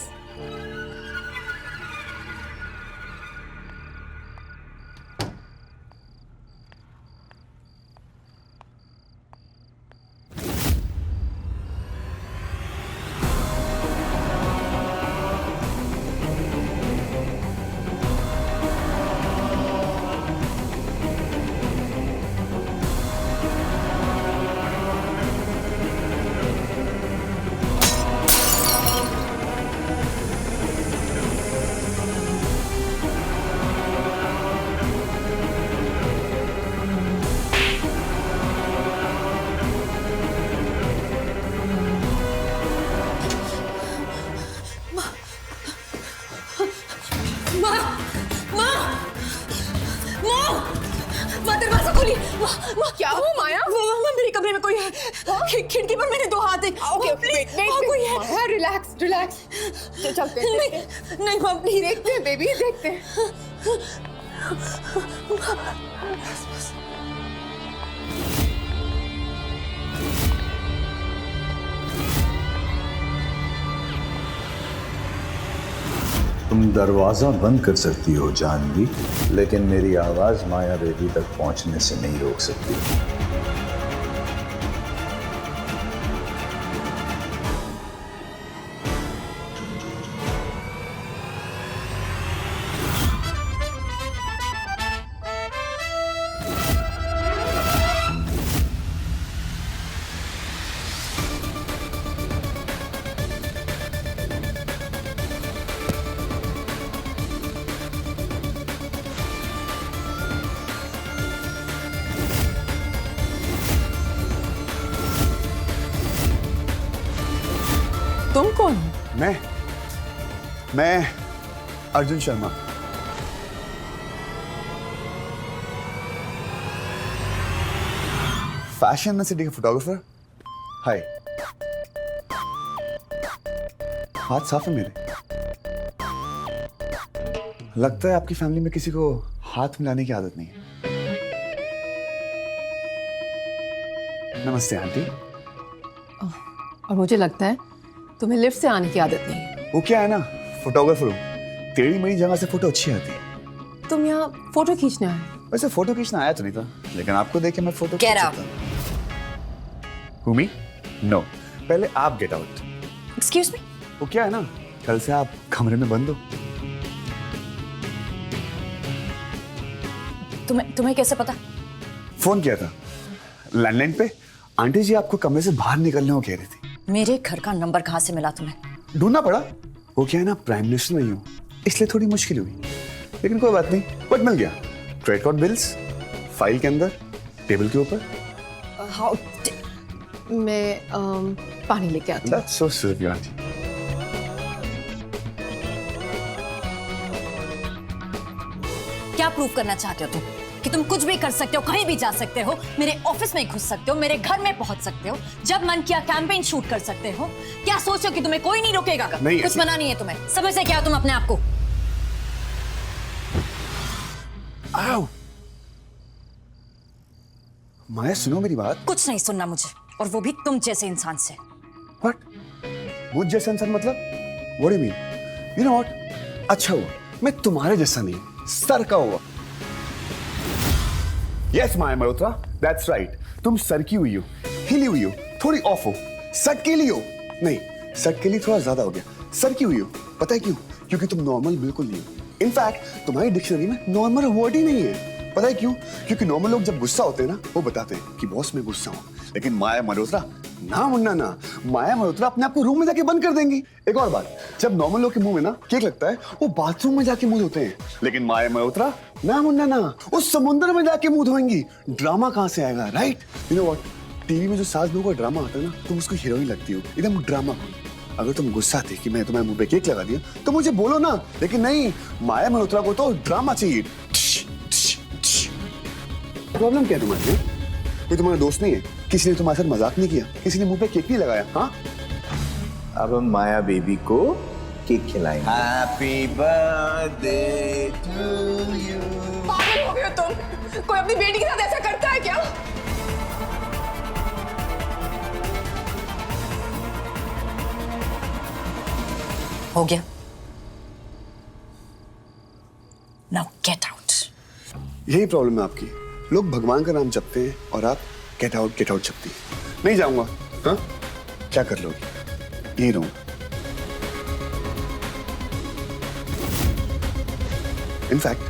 क्या हुआ माया? वो मेरे कमरे में कोई है। खिड़की पर मेरे 2 हाथ हैं। ओके कोई है। माया रिलैक्स रिलैक्स। चलते हैं। नहीं माँ प्लीज। देखते हैं बेबी, देखते हैं। तुम दरवाजा बंद कर सकती हो जानवी, लेकिन मेरी आवाज माया बेबी तक पहुंचने से नहीं रोक सकती। तुम कौन? मैं अर्जुन शर्मा। फैशन सिटी का फोटोग्राफर। हाय, हाथ साफ है मेरे। लगता है आपकी फैमिली में किसी को हाथ मिलाने की आदत नहीं है। नमस्ते आंटी। और मुझे लगता है तुम्हें लिफ्ट से आने की आदत नहीं है। वो क्या है ना, फोटोग्राफर हूँ, टेढ़ी मेढ़ी जगह से फोटो अच्छी आती है। तुम यहाँ फोटो खींचने आए? वैसे फोटो खींचना आया तो नहीं था, लेकिन आपको देख के मैं फोटो Get खींच out. सकता हूँ। मी? नो, पहले आप गेट आउट। Excuse me. वो क्या है ना, कल से आप कमरे में बंद हो। तुम्हें कैसे पता? फोन किया था लैंडलाइन पे, आंटी जी आपको कमरे से बाहर निकलने को कह रही थी। मेरे घर का नंबर कहाँ से मिला तुम्हें? ढूंढना पड़ा। वो क्या है ना, प्राइम मिनिस्टर नहीं हूँ, इसलिए थोड़ी मुश्किल हुई, लेकिन कोई बात नहीं, बट मिल गया। क्रेडिट कार्ड बिल्स फाइल के अंदर, टेबल के ऊपर। मैं पानी लेके आती हूँ। That's so sweet, aunty. क्या प्रूव करना चाहते हो तुम? कि तुम कुछ भी कर सकते हो, कहीं भी जा सकते हो, मेरे ऑफिस में घुस सकते हो, मेरे घर में पहुंच सकते हो, जब मन किया कैंपेन शूट कर सकते हो? क्या सोचो कि तुम्हें कोई नहीं रोकेगा? नहीं, कुछ मना नहीं है तुम्हें। समझते क्या हो तुम अपने आप को? आओ माया, सुनो मेरी बात। कुछ नहीं सुनना मुझे, और वो भी तुम जैसे इंसान से। What? मुझ जैसा इंसान मतलब? What do you mean? You know what? अच्छा हुआ मैं तुम्हारे जैसा नहीं, सर का हुआ। Yes, Maya Malhotra, that's right. तुम सर की हुई हो, हिली हुई हो, थोड़ी ऑफ हो, सटकेली हो। नहीं, सटकेली थोड़ा ज्यादा हो गया। सर की हुई हो, पता है क्यों? क्योंकि तुम नॉर्मल बिल्कुल नहीं हो। इनफैक्ट तुम्हारी डिक्शनरी में नॉर्मल वर्ड ही नहीं है। पता है क्यों? क्योंकि नॉर्मल लोग जब गुस्सा होते हैं ना, वो बताते हैं कि बॉस मैं गुस्सा हूं, लेकिन माया मल्होत्रा ना मुन्ना ना, माया मल्होत्रा अपने आप को रूम में जाके बंद कर देंगी। एक और बात, जब नॉर्मल लोग के मुंह में ना केक लगता है, वो बाथरूम में जाके मुंह धोते हैं, लेकिन माया मल्होत्रा ना मुन्ना ना, उस समुद्र में जाके मुंह धोएंगी। ड्रामा कहां से आएगा, right? You know what, TV में जो सास बहू का ड्रामा आता है ना, तुम उसको हीरोइन लगती हो, एकदम ड्रामा क्वीन। अगर तुम गुस्सा थे कि मैं तुम्हारे मुंह पे केक लगा दिया, तो मुझे बोलो ना, लेकिन नहीं, माया मल्होत्रा को तो ड्रामा चाहिए। प्रॉब्लम क्या है तुम्हारे? कोई तुम्हारा दोस्त नहीं है? किसी ने तुम्हारे साथ मजाक नहीं किया? किसी ने मुंह पे केक नहीं लगाया? हाँ, अब हम माया बेबी को केक खिलाएंगे। Happy birthday to you. पागल हो गए हो तुम? कोई अपनी बेटी के साथ ऐसा करता है क्या? हो गया। Now get out. यही प्रॉब्लम है आपकी। लोग भगवान का नाम जपते हैं और आप गेट आउट जपती हैं। नहीं जाऊंगा। हाँ, क्या कर लोगे? यही रहूंगा। इनफैक्ट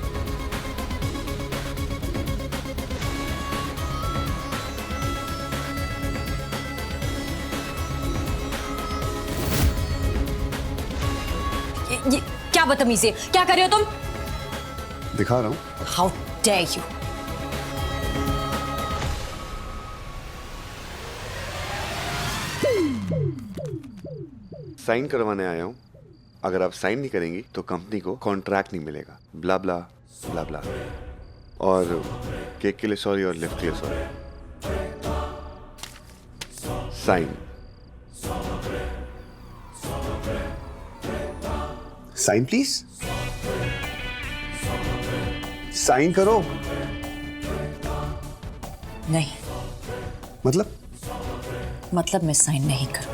ये क्या बदतमीजी है? क्या कर रहे हो तुम? दिखा रहा हूं। How dare you! साइन करवाने आया हूं। अगर आप साइन नहीं करेंगी तो कंपनी को कॉन्ट्रैक्ट नहीं मिलेगा। ब्ला ब्ला ब्ला ब्ला। और केक के लिए सॉरी और लिफ्ट के लिए sorry. Sign sign please. Sign करो। नहीं, मतलब मैं साइन नहीं करूंगी।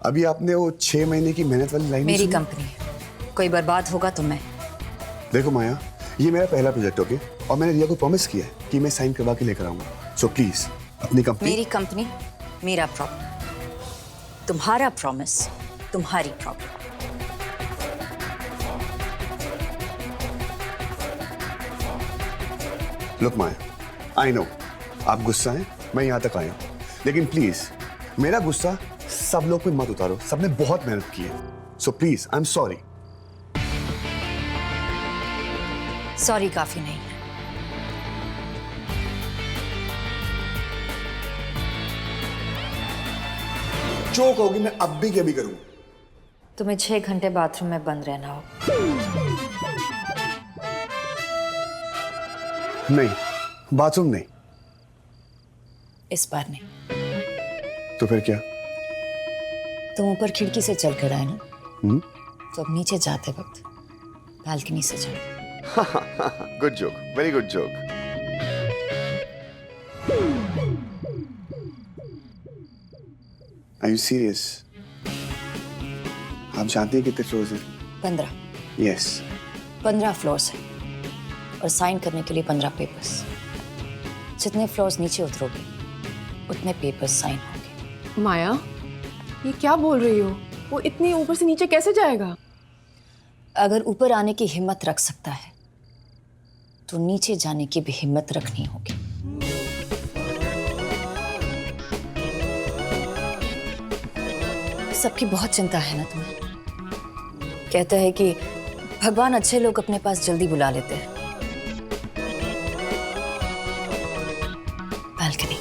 अभी आपने वो 6 महीने की मेहनत वाली लाइन मेरी कंपनी कोई बर्बाद होगा तो मैं। देखो माया, ये मेरा पहला प्रोजेक्ट ओके, और मैंने रिया को प्रॉमिस किया है कि मैं साइन करवा के लेकर आऊंगा। सो प्लीज अपनी कंपनी। मेरी कंपनी, मेरा प्रॉब्लम। तुम्हारा प्रॉमिस, तुम्हारी problem. Look Maya, I know आप गुस्सा हैं, मैं यहां तक आया हूं, लेकिन प्लीज मेरा गुस्सा सब लोग पे मत उतारो। सबने बहुत मेहनत की है। So please, I am sorry. Sorry काफी नहीं है। जो कहोगी मैं अब भी क्या भी करूंगा। तुम्हें 6 घंटे बाथरूम में बंद रहना हो। नहीं, बाथरूम नहीं। इस बार नहीं। तो फिर क्या? तुम ऊपर खिड़की से चल कर आए ना, तो अब नीचे जाते वक्त बालकनी से जाओ। Good joke, very good joke. Are you serious? आप जानते हैं कितने फ्लोर्स हैं? 15। Yes. 15 फ्लोर्स है और साइन करने के लिए 15 पेपर्स। जितने फ्लोर्स नीचे उतरोगे उतने पेपर्स साइन होंगे। माया, ये क्या बोल रही हो? वो इतनी ऊपर से नीचे कैसे जाएगा? अगर ऊपर आने की हिम्मत रख सकता है तो नीचे जाने की भी हिम्मत रखनी होगी। सबकी बहुत चिंता है ना तुम्हें। कहते हैं कि भगवान अच्छे लोग अपने पास जल्दी बुला लेते हैं। बालकनी।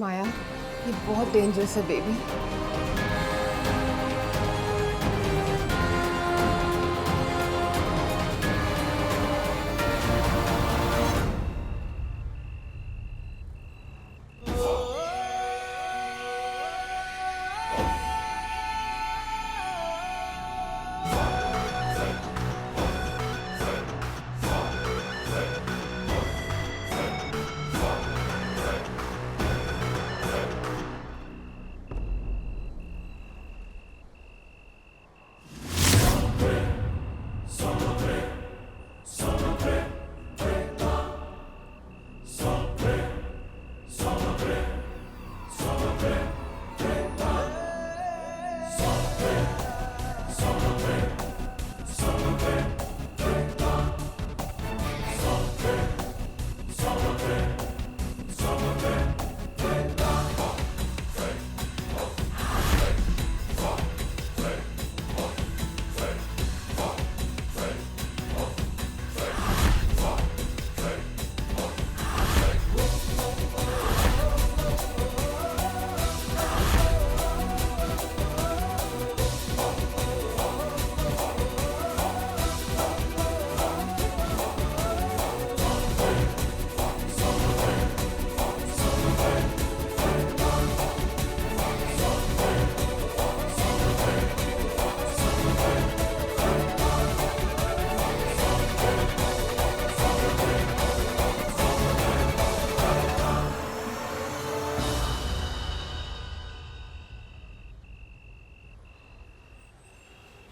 माया, ये बहुत डेंजरस है बेबी।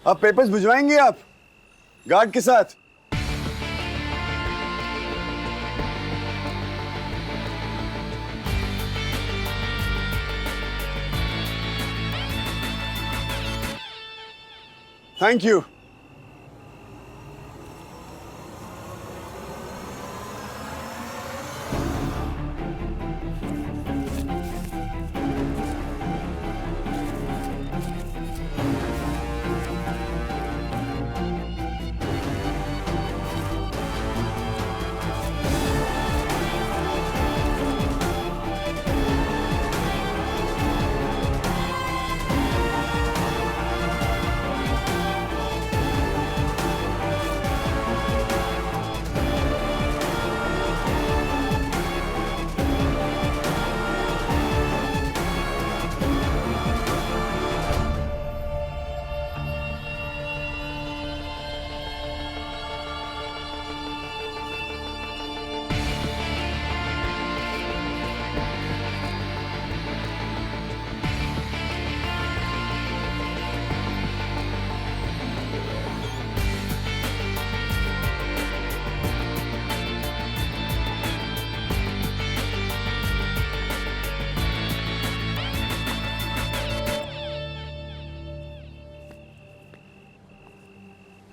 अब पेपर्स भिजवाएंगे आप गार्ड के साथ? Thank you.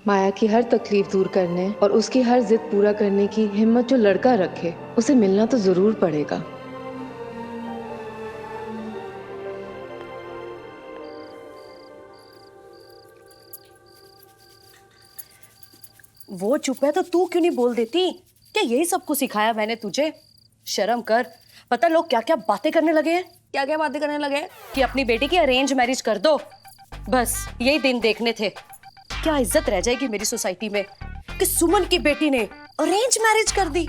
माया की हर तकलीफ दूर करने और उसकी हर जिद पूरा करने की हिम्मत जो लड़का रखे, उसे मिलना तो जरूर पड़ेगा। वो चुप है तो तू क्यों नहीं बोल देती? क्या यही सब कुछ सिखाया मैंने तुझे? शर्म कर। पता लोग क्या क्या बातें करने लगे हैं, क्या क्या बातें करने लगे हैं कि अपनी बेटी की अरेंज मैरिज कर दो। बस यही दिन देखने थे। क्या इज्जत रह जाएगी मेरी सोसाइटी में कि सुमन की बेटी ने अरेंज मैरिज कर दी।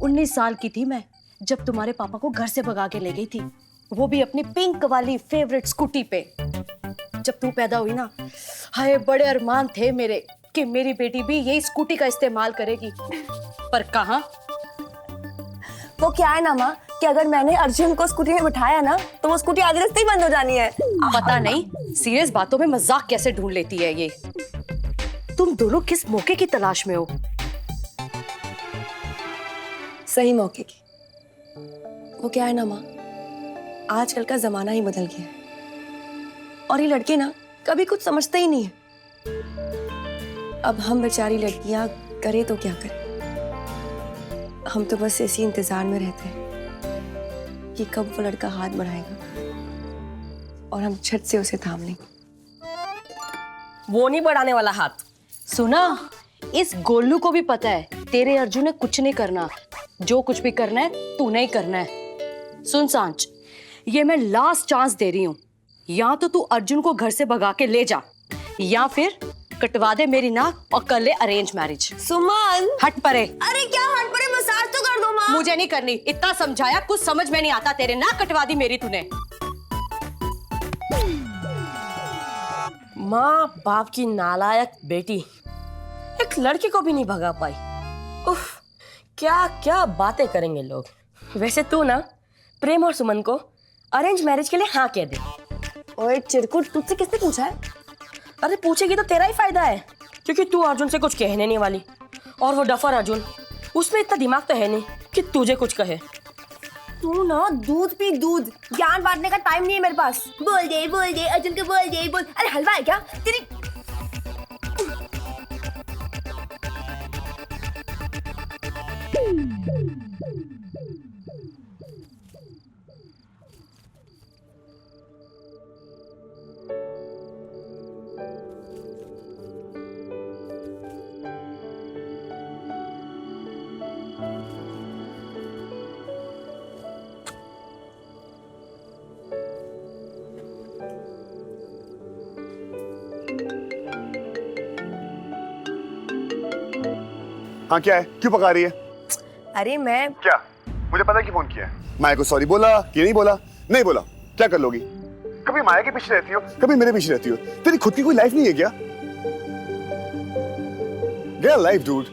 19 साल की थी मैं जब तुम्हारे पापा को घर से भगा के ले गई थी, वो भी अपनी पिंक वाली फेवरेट स्कूटी पे। जब तू पैदा हुई ना, हाय बड़े अरमान थे मेरे कि मेरी बेटी भी यही स्कूटी का इस्तेमाल करेगी, पर कहाँ। वो क्या है ना माँ कि अगर मैंने अर्जुन को स्कूटी में बिठाया ना तो वो स्कूटी आधे रास्ते ही बंद हो जानी है। पता नहीं सीरियस बातों में मजाक कैसे ढूंढ लेती है ये। तुम दोनों किस मौके की तलाश में हो? सही मौके की। वो क्या है ना माँ, आजकल का जमाना ही बदल गया है और ये लड़के ना कभी कुछ समझते ही नहीं है। अब हम बेचारी लड़कियां करें तो क्या करें। हम तो बस इसी इंतजार में रहते हैं कि कब वो लड़का हाथ बढ़ाएगा और हम झट से उसे थाम लेंगे। वो नहीं बढ़ाने वाला हाथ। सुना, इस गोलू को भी पता है तेरे अर्जुन ने कुछ नहीं करना। जो कुछ भी करना है तू नहीं करना है। सुन सांच, ये मैं लास्ट चांस दे रही हूँ। या तो तू अर्जुन को घर से भगा के ले जा, या फिर कटवा दे मेरी नाक और कर ले अरेंज मैरिज। सुमन हट परे। अरे क्या हट परे, मसाज तो कर दो माँ। मुझे नहीं करनी, इतना समझाया कुछ समझ में नहीं आता तेरे। नाक कटवा दी मेरी तूने। माँ बाप की नालायक बेटी एक लड़के को भी नहीं भगा पाई। उफ, क्या क्या बातें करेंगे लोग। वैसे तू ना प्रेम और सुमन को अरेंज मैरिज के लिए हाँ कह दे। ओए चिरकुट, तुझसे किसने पूछा है? अरे पूछेगी तो तेरा ही फायदा है, क्योंकि तू अर्जुन से कुछ कहने नहीं वाली। और वो डफर अर्जुन, उसमें इतना दिमाग तो है नहीं कि तुझे कुछ कहे। तू ना दूध पी दूध, ज्ञान बांटने का टाइम नहीं है मेरे पास। बोल दे अर्जुन को बोल दे बोल। अरे हलवा है क्या तेरी? हाँ क्या है, क्यों पका रही है? अरे मैं क्या मुझे पता है कि फोन किया है। माया को सॉरी बोला कि नहीं बोला? नहीं बोला, क्या कर लोगी? कभी माया के पीछे रहती हो, कभी मेरे पीछे रहती हो। तेरी खुद की कोई लाइफ नहीं है क्या? गया लाइफ डूड।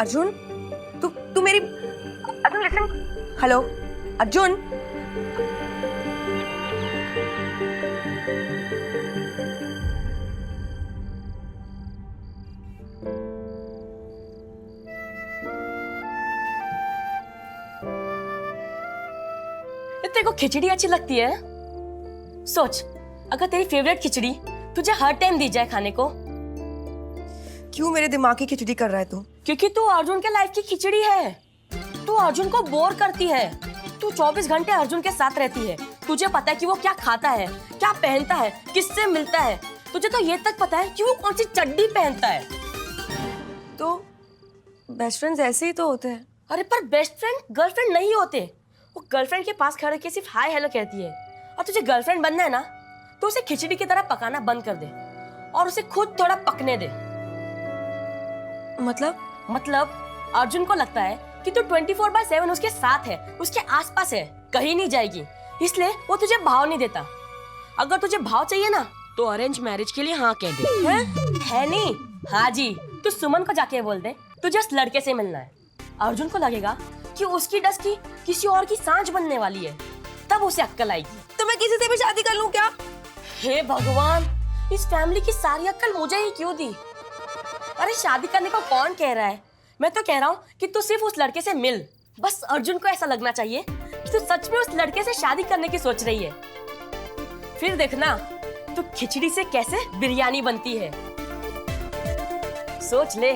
अर्जुन, तू मेरी अर्जुन लिसन। हेलो अर्जुन, तेरे को खिचड़ी अच्छी लगती है? सोच, अगर तेरी फेवरेट खिचड़ी तुझे हर टाइम दी जाए खाने को। क्यों मेरे दिमाग की खिचड़ी कर रहा है तू? क्योंकि तू अर्जुन के लाइफ की खिचड़ी है। तू अर्जुन को बोर करती है। तू 24 घंटे अर्जुन के साथ रहती है। तुझे पता है कि वो क्या खाता है, क्या पहनता है, किससे मिलता है। तुझे तो ये तक पता है कि वो कौन सी चड्डी पहनता है। तो बेस्ट फ्रेंड्स ऐसे ही तो होते हैं। अरे पर बेस्ट फ्रेंड गर्लफ्रेंड नहीं होते। वो गर्लफ्रेंड के पास खड़े के सिर्फ हाय हेलो कहती है। और तुझे गर्लफ्रेंड बनना है ना, तो उसे खिचड़ी की तरह पकाना बंद कर दे और उसे खुद थोड़ा पकने दे। मतलब अर्जुन को लगता है कि तू 24/7 उसके साथ है, उसके आसपास है, कहीं नहीं जाएगी, इसलिए वो तुझे भाव नहीं देता। अगर तुझे भाव चाहिए ना तो अरेंज मैरिज के लिए हाँ कह दे। है नहीं? हाँ जी, तू सुमन को जाके बोल दे तुझे उस लड़के से मिलना है। अर्जुन को लगेगा कि उसकी डस्की किसी और की सांझ बनने वाली है, तब उसे अक्ल आएगी। तो मैं किसी से भी शादी कर लूं क्या? हे भगवान, इस फैमिली की सारी अक्ल मुझे ही क्यों दी? अरे शादी करने को कौन कह रहा है? मैं तो कह रहा हूँ कि तू सिर्फ उस लड़के से मिल। बस अर्जुन को ऐसा लगना चाहिए कि तू सच में उस लड़के से शादी करने की सोच रही है। फिर देखना तो खिचड़ी से कैसे बिरयानी बनती है। सोच ले,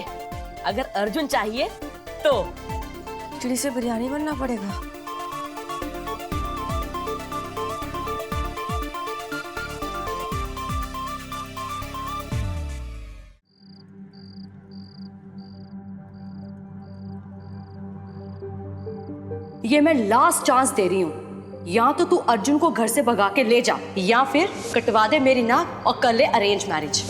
अगर अर्जुन चाहिए तो खिचड़ी से बिरयानी बनना पड़ेगा। ये मैं लास्ट चांस दे रही हूँ। या तो तू अर्जुन को घर से भगा के ले जा, या फिर कटवा दे मेरी नाक और कर ले अरेंज मैरिज।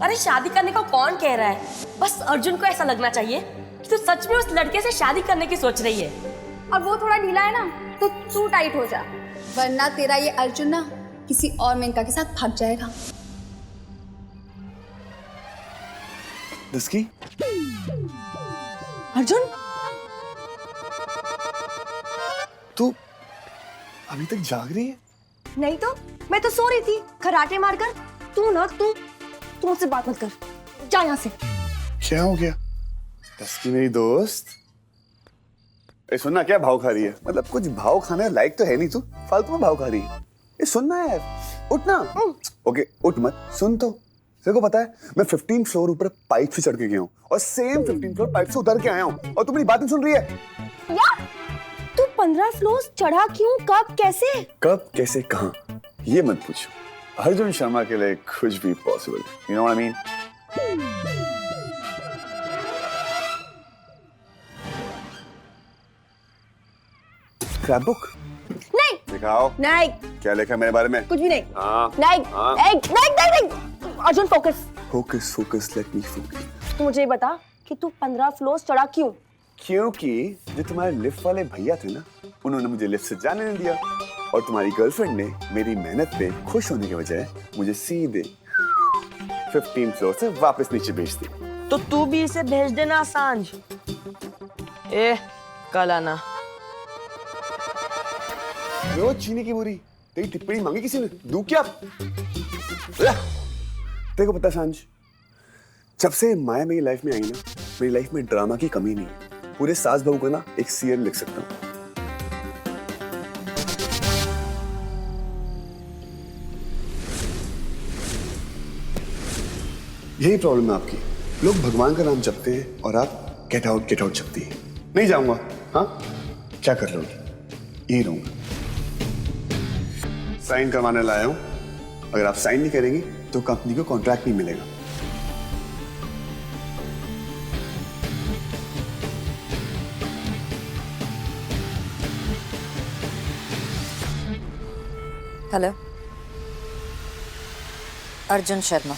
अरे शादी करने को कौन कह रहा है? बस अर्जुन को ऐसा लगना चाहिए कि तू सच में उस लड़के से शादी करने की सोच रही है। और वो थोड़ा ढीला है ना, तो तू टाइट हो जा, वरना तेरा ये अर्जुन ना किसी और मेनका के साथ भाग जाएगा। दस्की, अर्जुन, तू अभी तक जाग रही है? नहीं तो मैं तो सो रही थी खराटे मारकर। तू मुझसे बात मत कर, जा यहाँ से। क्या हो गया? दस्की मेरी दोस्त, सुनना, क्या भाव खा रही है? मतलब कुछ भाव खाने लायक तो है नहीं तू, फालतू में भाव खा रही है। ये सुनना यार, उठना। ओके उठ मत, सुन तो। तेरे को पता है मैं 15 फ्लोर ऊपर पाइप से चढ़ के गया हूँ और सेम 15 फ्लोर पाइप से उतर के आया हूँ, और तू मेरी बात नहीं सुन रही है। यार तू 15 फ्लोर चढ़ा क्यों, कब, कैसे? कब, कैसे, कहाँ, ये मत पूछो। अर्जुन शर्मा के लिए कुछ भी possible, you know what I mean. Scrap book नहीं दिखाओ। नहीं, क्या लिखा है मेरे बारे में? कुछ भी नहीं। हाँ, नहीं, हाँ। नहीं। Arjun focus focus focus, let me focus. तू मुझे बता कि तू 15 फ्लोर चढ़ा क्यों? क्योंकि जो तुम्हारे लिफ्ट वाले भैया थे ना, उन्होंने मुझे लिफ्ट से जाने नहीं दिया, और तुम्हारी गर्लफ्रेंड ने मेरी मेहनत पे खुश होने के बजाय मुझे सीधे 15 फ्लोर से वापस नीचे भेज दी। तो तू भी इसे भेज देना सांझ। ए कल आना। रोज चीनी की बोरी, तेरी टिप्पणी मांगी किसी ने, दूं क्या? तेरे को पता सांझ, जब से माया मेरी लाइफ में आई ना, मेरी लाइफ में ड्रामा की कमी नहीं है। पूरे सास बहू का ना एक सीरियल लिख सकता हूँ। यही प्रॉब्लम है आपकी, लोग भगवान का नाम जपते हैं और आप गेट आउट जपती है। नहीं जाऊंगा। हाँ, क्या कर लोगे? यही रहूंगा। साइन करवाने लाया हूं, अगर आप साइन नहीं करेंगी तो कंपनी को कॉन्ट्रैक्ट नहीं मिलेगा। हेलो, अर्जुन शर्मा।